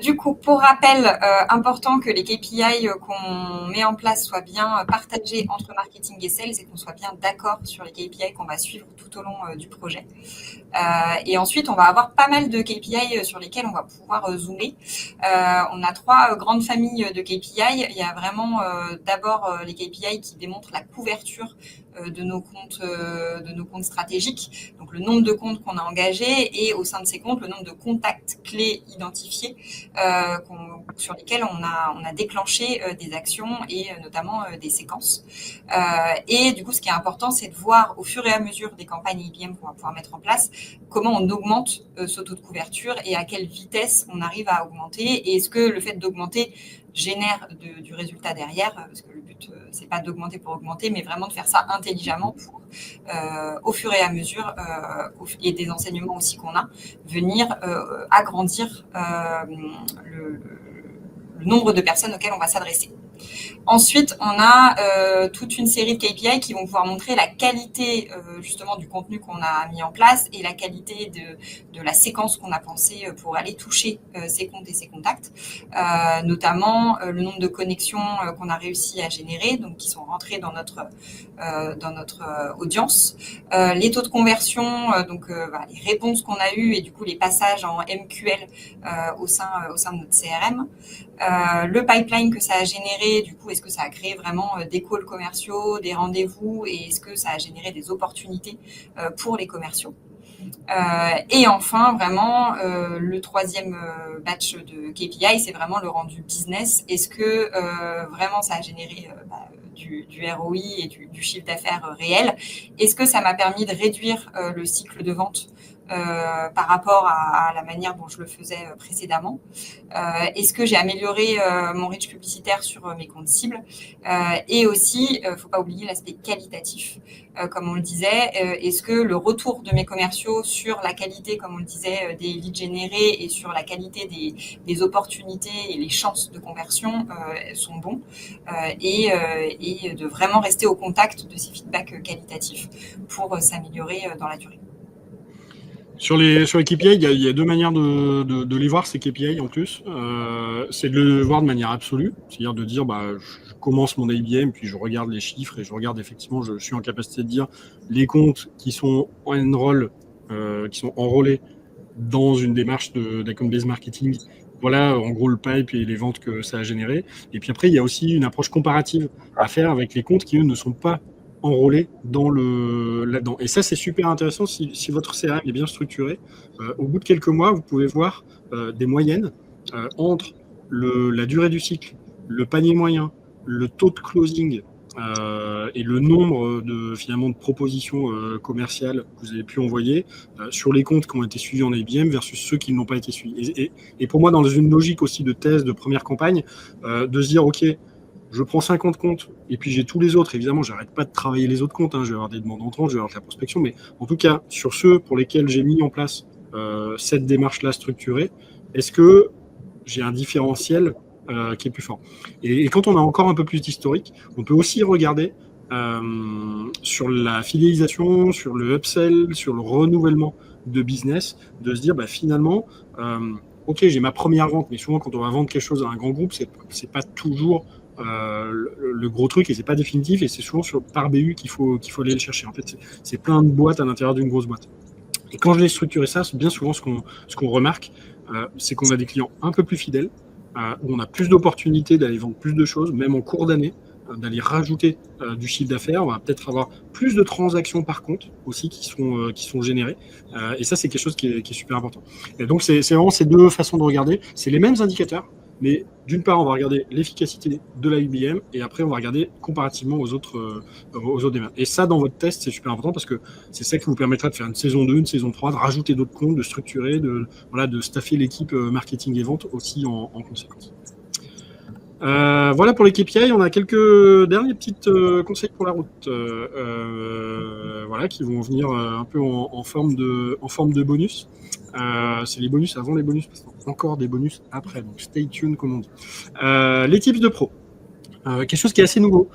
Du coup, pour rappel, important que les KPI qu'on met en place soient bien partagés entre marketing et sales et qu'on soit bien d'accord sur les KPI qu'on va suivre tout au long du projet. Et ensuite, on va avoir pas mal de KPI sur lesquels on va pouvoir zoomer. On a 3 grandes familles de KPI. Il y a vraiment d'abord les KPI qui démontrent la couverture de nos comptes stratégiques, donc le nombre de comptes qu'on a engagés et au sein de ces comptes, le nombre de contacts clés identifiés sur lesquels on a déclenché des actions et notamment des séquences. Et du coup, ce qui est important, c'est de voir au fur et à mesure des campagnes IBM qu'on va pouvoir mettre en place, comment on augmente ce taux de couverture et à quelle vitesse on arrive à augmenter. Et est-ce que le fait d'augmenter génère du résultat derrière, parce que le but, c'est pas d'augmenter pour augmenter, mais vraiment de faire ça intelligemment pour, au fur et à mesure, et des enseignements aussi qu'on a, venir agrandir le nombre de personnes auxquelles on va s'adresser. Ensuite, on a toute une série de KPI qui vont pouvoir montrer la qualité justement du contenu qu'on a mis en place et la qualité de la séquence qu'on a pensée pour aller toucher ces comptes et ces contacts, notamment le nombre de connexions qu'on a réussi à générer, donc qui sont rentrées dans notre audience, les taux de conversion, donc les réponses qu'on a eues et du coup les passages en MQL au sein de notre CRM. Le pipeline que ça a généré, du coup, est-ce que ça a créé vraiment des calls commerciaux, des rendez-vous et est-ce que ça a généré des opportunités pour les commerciaux. Et enfin, vraiment, le troisième batch de KPI, c'est vraiment le rendu business. Est-ce que vraiment ça a généré du ROI et du chiffre d'affaires réel? Est-ce que ça m'a permis de réduire le cycle de vente par rapport à la manière dont je le faisais précédemment? Est-ce que j'ai amélioré mon reach publicitaire sur mes comptes cibles? Et aussi, faut pas oublier l'aspect qualitatif. Comme on le disait, est-ce que le retour de mes commerciaux sur la qualité, comme on le disait, des leads générés et sur la qualité des opportunités et les chances de conversion sont bons, et de vraiment rester au contact de ces feedbacks qualitatifs pour s'améliorer dans la durée. Sur les KPI, il y a 2 manières de les voir, ces KPI en plus. C'est de le voir de manière absolue, c'est-à-dire de dire je commence mon IBM, puis je regarde les chiffres et je regarde effectivement, je suis en capacité de dire les comptes qui sont qui sont enrôlés dans une démarche d'account-based marketing. Voilà, en gros, le pipe et les ventes que ça a généré. Et puis après, il y a aussi une approche comparative à faire avec les comptes qui, eux, ne sont pas enrôlés là-dedans. Et ça, c'est super intéressant si votre CRM est bien structuré. Au bout de quelques mois, vous pouvez voir des moyennes entre la durée du cycle, le panier moyen, le taux de closing et le nombre de propositions commerciales que vous avez pu envoyer sur les comptes qui ont été suivis en IBM versus ceux qui n'ont pas été suivis. Et pour moi, dans une logique aussi de thèse, de première campagne, de se dire, OK, je prends 50 comptes et puis j'ai tous les autres. Évidemment, j'arrête pas de travailler les autres comptes. Je vais avoir des demandes entrantes, je vais avoir de la prospection. Mais en tout cas, sur ceux pour lesquels j'ai mis en place cette démarche-là structurée, est-ce que j'ai un différentiel qui est plus fort? Et quand on a encore un peu plus d'historique, on peut aussi regarder sur la fidélisation, sur le upsell, sur le renouvellement de business, de se dire finalement, ok, j'ai ma première vente, mais souvent quand on va vendre quelque chose à un grand groupe, c'est pas toujours le gros truc et c'est pas définitif et c'est souvent par BU qu'il faut aller le chercher. En fait, c'est plein de boîtes à l'intérieur d'une grosse boîte. Et quand je l'ai structuré ça, c'est bien souvent ce qu'on remarque, c'est qu'on a des clients un peu plus fidèles, où on a plus d'opportunités d'aller vendre plus de choses, même en cours d'année, d'aller rajouter du chiffre d'affaires. On va peut-être avoir plus de transactions par compte aussi qui sont générées. Et ça, c'est quelque chose qui est super important. Et donc, c'est vraiment ces 2 façons de regarder. C'est les mêmes indicateurs, mais d'une part, on va regarder l'efficacité de la IBM et après, on va regarder comparativement aux autres démarches. Et ça, dans votre test, c'est super important parce que c'est ça qui vous permettra de faire une saison 2, une saison 3, de rajouter d'autres comptes, de structurer, de staffer l'équipe marketing et vente aussi en conséquence. Voilà pour les KPI. On a quelques derniers petits conseils pour la route qui vont venir un peu en forme de bonus. C'est les bonus avant les bonus, parce qu'il y a encore des bonus après. Donc stay tuned, comme on dit. Les tips de pro. Quelque chose qui est assez nouveau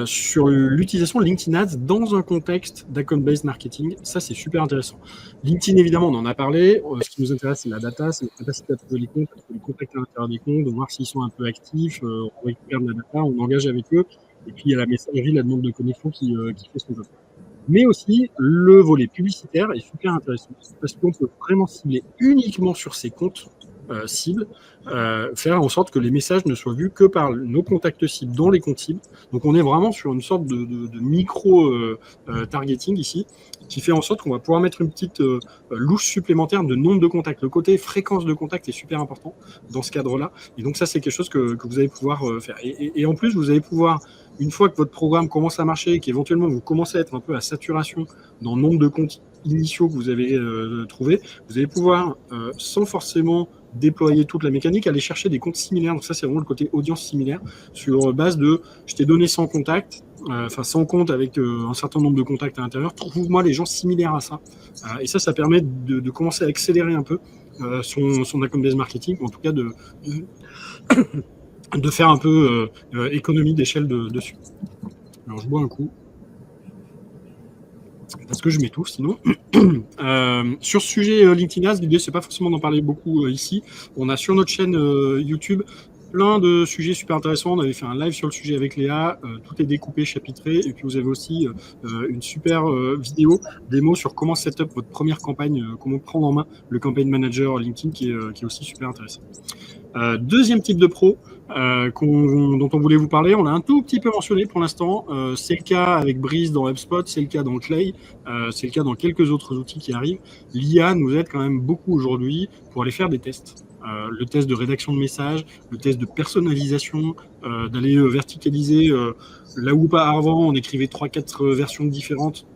sur l'utilisation de LinkedIn Ads dans un contexte d'account-based marketing. Ça, c'est super intéressant. LinkedIn, évidemment, on en a parlé. Ce qui nous intéresse, c'est la data, c'est la capacité à trouver les comptes, à trouver les contacts à l'intérieur des comptes, de voir s'ils sont un peu actifs. On récupère de la data, on engage avec eux. Et puis, il y a la messagerie, la demande de connexion qui fait son job. Mais aussi, le volet publicitaire est super intéressant parce qu'on peut vraiment cibler uniquement sur ces comptes cibles, faire en sorte que les messages ne soient vus que par nos contacts cibles dans les comptes cibles. Donc on est vraiment sur une sorte de micro-targeting ici, qui fait en sorte qu'on va pouvoir mettre une petite louche supplémentaire de nombre de contacts. Le côté fréquence de contact est super important dans ce cadre-là. Et donc ça, c'est quelque chose que vous allez pouvoir faire. Et en plus, vous allez pouvoir, une fois que votre programme commence à marcher et qu'éventuellement vous commencez à être un peu à saturation dans le nombre de comptes initiaux que vous avez trouvés, vous allez pouvoir, sans forcément déployer toute la mécanique, aller chercher des comptes similaires. Donc ça, c'est vraiment le côté audience similaire sur base de je t'ai donné 100 contacts, enfin 100 comptes avec un certain nombre de contacts à l'intérieur, trouve-moi les gens similaires à ça. Et ça permet de commencer à accélérer un peu son account-based marketing, ou en tout cas de faire un peu économie d'échelle dessus. Alors je bois un coup parce que je m'étouffe sinon. Sur ce sujet LinkedIn Ads, l'idée c'est pas forcément d'en parler beaucoup ici. On a sur notre chaîne YouTube plein de sujets super intéressants. On avait fait un live sur le sujet avec Léa. Tout est découpé, chapitré. Et puis vous avez aussi une super vidéo démo sur comment setup votre première campagne, comment prendre en main le campaign manager LinkedIn qui est aussi super intéressant. Deuxième type de pro dont on voulait vous parler, on l'a un tout petit peu mentionné pour l'instant. C'est le cas avec Breeze dans HubSpot, c'est le cas dans Clay, c'est le cas dans quelques autres outils qui arrivent. L'IA nous aide quand même beaucoup aujourd'hui pour aller faire des tests. Le test de rédaction de messages, le test de personnalisation, d'aller verticaliser. Là où pas avant, on écrivait 3-4 versions différentes.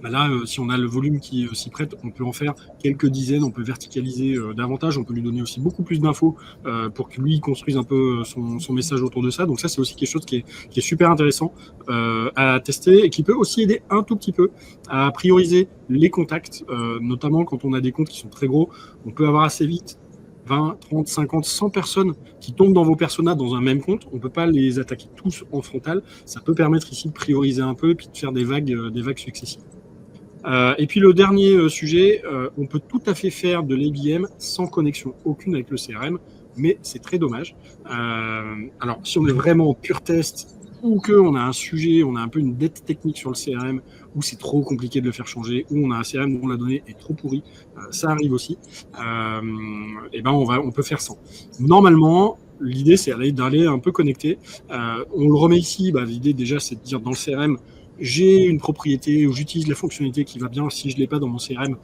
Là, si on a le volume qui s'y prête, on peut en faire quelques dizaines, on peut verticaliser davantage, on peut lui donner aussi beaucoup plus d'infos pour que lui construise un peu son message autour de ça. Donc ça, c'est aussi quelque chose qui est super intéressant à tester et qui peut aussi aider un tout petit peu à prioriser les contacts, notamment quand on a des comptes qui sont très gros. On peut avoir assez vite 20, 30, 50, 100 personnes qui tombent dans vos personas dans un même compte. On ne peut pas les attaquer tous en frontal. Ça peut permettre ici de prioriser un peu et puis de faire des vagues successives. Et puis le dernier sujet, on peut tout à fait faire de l'ABM sans connexion aucune avec le CRM, mais c'est très dommage. Alors, si on est vraiment en pur test ou qu'on a un sujet, on a un peu une dette technique sur le CRM, où c'est trop compliqué de le faire changer, ou on a un CRM dont la donnée est trop pourrie, ça arrive aussi, et ben on peut faire sans. Normalement, l'idée, c'est d'aller un peu connecter. On le remet ici, l'idée déjà, c'est de dire dans le CRM, j'ai une propriété où j'utilise la fonctionnalité qui va bien si je ne l'ai pas dans mon CRM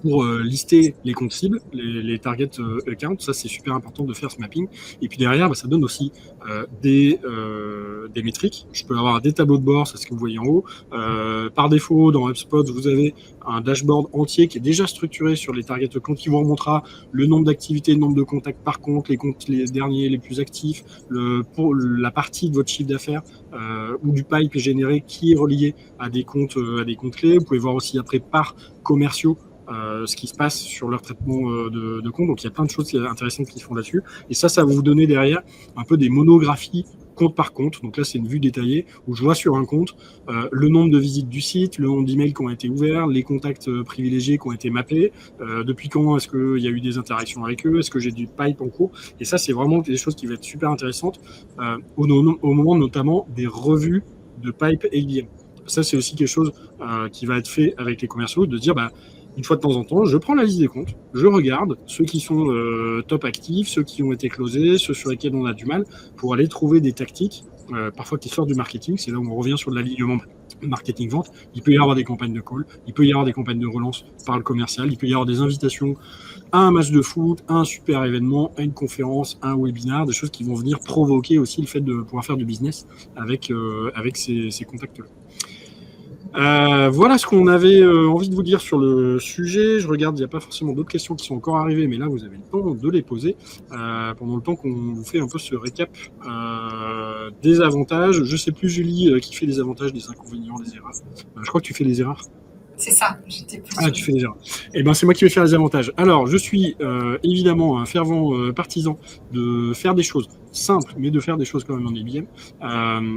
pour lister les comptes cibles, les target accounts. Ça, c'est super important de faire ce mapping. Et puis derrière, ça donne aussi des métriques. Je peux avoir des tableaux de bord, c'est ce que vous voyez en haut. Par défaut, dans HubSpot, vous avez un dashboard entier qui est déjà structuré sur les target accounts qui vous remontrera le nombre d'activités, le nombre de contacts par compte, les comptes les derniers, les plus actifs, pour la partie de votre chiffre d'affaires ou du pipe généré qui est relié à des comptes clés. Vous pouvez voir aussi après par commerciaux ce qui se passe sur leur traitement de compte. Donc il y a plein de choses intéressantes qui se font là-dessus. Et ça va vous donner derrière un peu des monographies compte par compte. Donc là, c'est une vue détaillée où je vois sur un compte le nombre de visites du site, le nombre d'emails qui ont été ouverts, les contacts privilégiés qui ont été mappés, depuis quand est-ce qu'il y a eu des interactions avec eux, est-ce que j'ai du pipe en cours. Et ça, c'est vraiment des choses qui vont être super intéressantes au moment notamment des revues de pipe ABM. Ça, c'est aussi quelque chose qui va être fait avec les commerciaux, de dire une fois de temps en temps, je prends la liste des comptes, je regarde ceux qui sont top actifs, ceux qui ont été closés, ceux sur lesquels on a du mal, pour aller trouver des tactiques, parfois qui sortent du marketing. C'est là où on revient sur l'alignement marketing-vente. Il peut y avoir des campagnes de call, il peut y avoir des campagnes de relance par le commercial, il peut y avoir des invitations à un match de foot, à un super événement, à une conférence, à un webinar, des choses qui vont venir provoquer aussi le fait de pouvoir faire du business avec ces contacts-là. Voilà ce qu'on avait envie de vous dire sur le sujet. Je regarde, il n'y a pas forcément d'autres questions qui sont encore arrivées, mais là, vous avez le temps de les poser pendant le temps qu'on vous fait un peu ce récap des avantages. Je ne sais plus, Julie, qui fait les avantages, des inconvénients, des erreurs. Je crois que tu fais les erreurs. C'est ça, j'étais plus Ah, tu fais déjà. Eh ben, c'est moi qui vais faire les avantages. Alors, je suis évidemment un fervent partisan de faire des choses simples, mais de faire des choses quand même en IBM.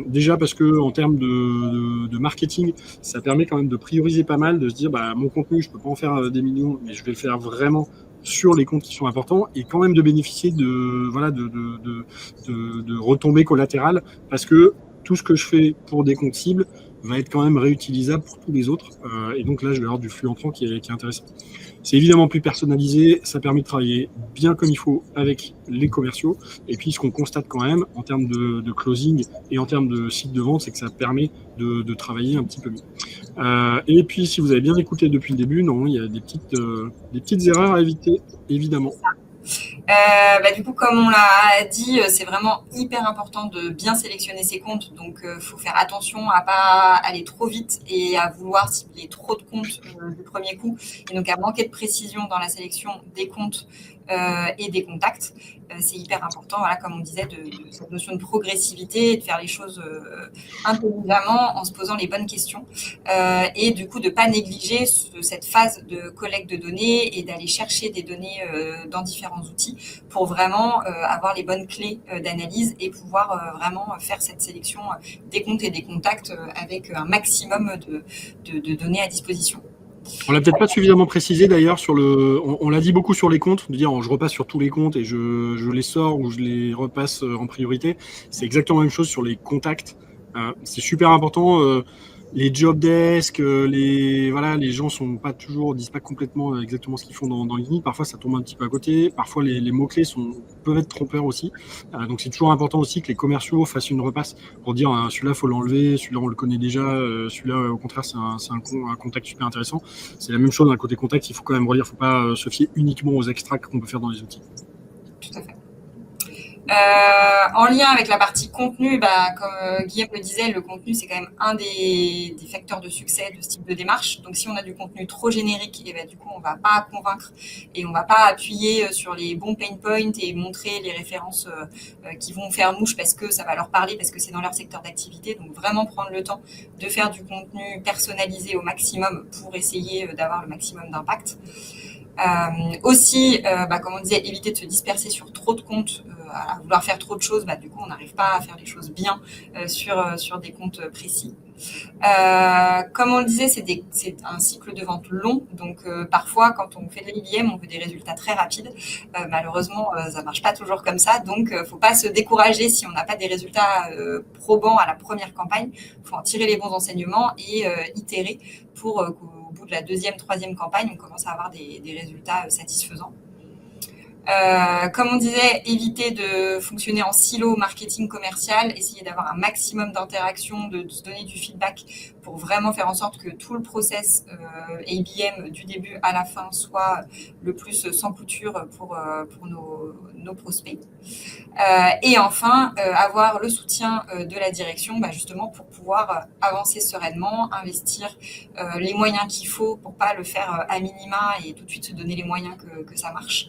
Déjà parce que en termes de marketing, ça permet quand même de prioriser pas mal, de se dire, bah, mon contenu, je peux pas en faire des millions, mais je vais le faire vraiment sur les comptes qui sont importants et quand même de bénéficier de voilà de retombées collatérales parce que tout ce que je fais pour des comptes cibles va être quand même réutilisable pour tous les autres. Et donc là, je vais avoir du flux entrant qui est intéressant. C'est évidemment plus personnalisé, ça permet de travailler bien comme il faut avec les commerciaux. Et puis, ce qu'on constate quand même en termes de closing et en termes de site de vente, c'est que ça permet de travailler un petit peu mieux. Et puis, si vous avez bien écouté depuis le début, non, il y a des petites erreurs à éviter, évidemment. Du coup, comme on l'a dit, c'est vraiment hyper important de bien sélectionner ses comptes. Donc, faut faire attention à pas aller trop vite et à vouloir cibler trop de comptes du premier coup. Et donc, à manquer de précision dans la sélection des comptes et des contacts. C'est hyper important, voilà, comme on disait, de cette notion de progressivité et de faire les choses intelligemment en se posant les bonnes questions. Et du coup, de ne pas négliger cette phase de collecte de données et d'aller chercher des données dans différents outils pour vraiment avoir les bonnes clés d'analyse et pouvoir vraiment faire cette sélection des comptes et des contacts avec un maximum de données à disposition. On l'a peut-être pas suffisamment précisé d'ailleurs sur le. On l'a dit beaucoup sur les comptes, de dire je repasse sur tous les comptes et je les sors ou je les repasse en priorité. C'est exactement la même chose sur les contacts. C'est super important. Les job desks, les gens disent pas complètement exactement ce qu'ils font dans LinkedIn. Parfois, ça tombe un petit peu à côté. Parfois, les mots-clés peuvent être trompeurs aussi. Donc, c'est toujours important aussi que les commerciaux fassent une repasse pour dire celui-là, faut l'enlever, celui-là, on le connaît déjà, celui-là, au contraire, c'est un contact super intéressant. C'est la même chose d'un côté contact. Il faut quand même relire, il ne faut pas se fier uniquement aux extracts qu'on peut faire dans les outils. Tout à fait. En lien avec la partie contenu, comme Guillaume le disait, le contenu, c'est quand même un des facteurs de succès de ce type de démarche. Donc, si on a du contenu trop générique, du coup, on va pas convaincre et on va pas appuyer sur les bons pain points et montrer les références qui vont faire mouche parce que ça va leur parler, parce que c'est dans leur secteur d'activité. Donc, vraiment prendre le temps de faire du contenu personnalisé au maximum pour essayer d'avoir le maximum d'impact. Aussi, comme on disait, éviter de se disperser sur trop de comptes, à vouloir faire trop de choses, du coup, on n'arrive pas à faire les choses bien sur des comptes précis. Comme on le disait, c'est un cycle de vente long, donc parfois, quand on fait de l'IBM, on veut des résultats très rapides. Malheureusement, ça marche pas toujours comme ça, donc faut pas se décourager si on n'a pas des résultats probants à la première campagne. Faut en tirer les bons enseignements et itérer pour qu'au bout de la deuxième, troisième campagne, on commence à avoir des résultats satisfaisants. Comme on disait, éviter de fonctionner en silo marketing commercial, essayer d'avoir un maximum d'interactions, de se donner du feedback pour vraiment faire en sorte que tout le process IBM du début à la fin soit le plus sans couture pour nos prospects. Et enfin, avoir le soutien de la direction justement pour pouvoir avancer sereinement, investir les moyens qu'il faut pour pas le faire à minima et tout de suite se donner les moyens que ça marche.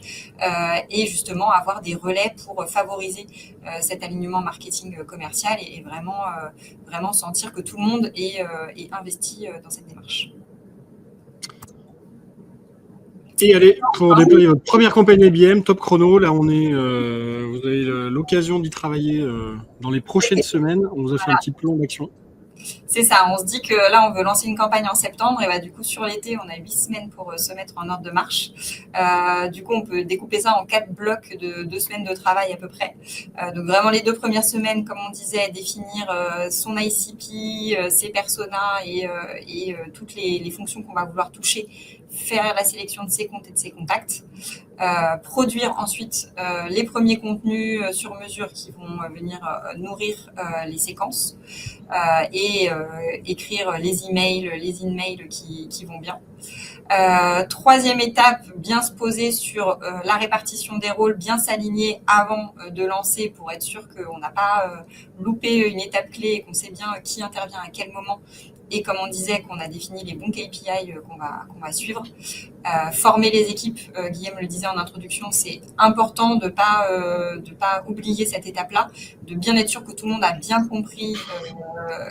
Et justement avoir des relais pour favoriser cet alignement marketing commercial et vraiment sentir que tout le monde est investi dans cette démarche. Et allez, pour déployer votre première campagne IBM, top chrono, là vous avez l'occasion d'y travailler dans les prochaines semaines. On vous a fait un petit plan d'action. C'est ça, on se dit que là, on veut lancer une campagne en septembre et du coup, sur l'été, on a 8 semaines pour se mettre en ordre de marche. Du coup, on peut découper ça en 4 blocs de 2 semaines de travail à peu près. Donc, vraiment, les 2 premières semaines, comme on disait, définir son ICP, ses personas et toutes les fonctions qu'on va vouloir toucher, faire la sélection de ses comptes et de ses contacts. Produire ensuite les premiers contenus sur mesure qui vont venir nourrir les séquences et écrire les emails, les in-mails qui vont bien. Troisième étape, bien se poser sur la répartition des rôles, bien s'aligner avant de lancer pour être sûr qu'on n'a pas loupé une étape clé et qu'on sait bien qui intervient à quel moment et comme on disait, qu'on a défini les bons KPI qu'on va suivre. Former les équipes, Guillaume le disait en introduction, c'est important de pas oublier cette étape-là, de bien être sûr que tout le monde a bien compris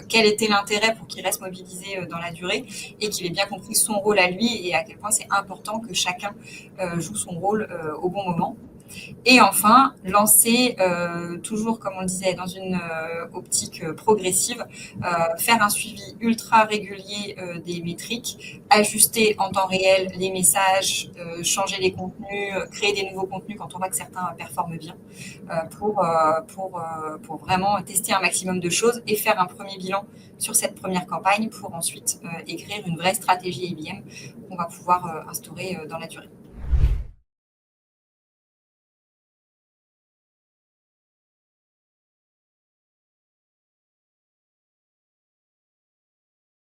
quel était l'intérêt pour qu'il reste mobilisé dans la durée et qu'il ait bien compris son rôle à lui et à quel point c'est important que chacun joue son rôle au bon moment. Et enfin, lancer, toujours comme on le disait, dans une optique progressive, faire un suivi ultra régulier des métriques, ajuster en temps réel les messages, changer les contenus, créer des nouveaux contenus quand on voit que certains performent bien, pour vraiment tester un maximum de choses et faire un premier bilan sur cette première campagne pour ensuite écrire une vraie stratégie IBM qu'on va pouvoir instaurer dans la durée.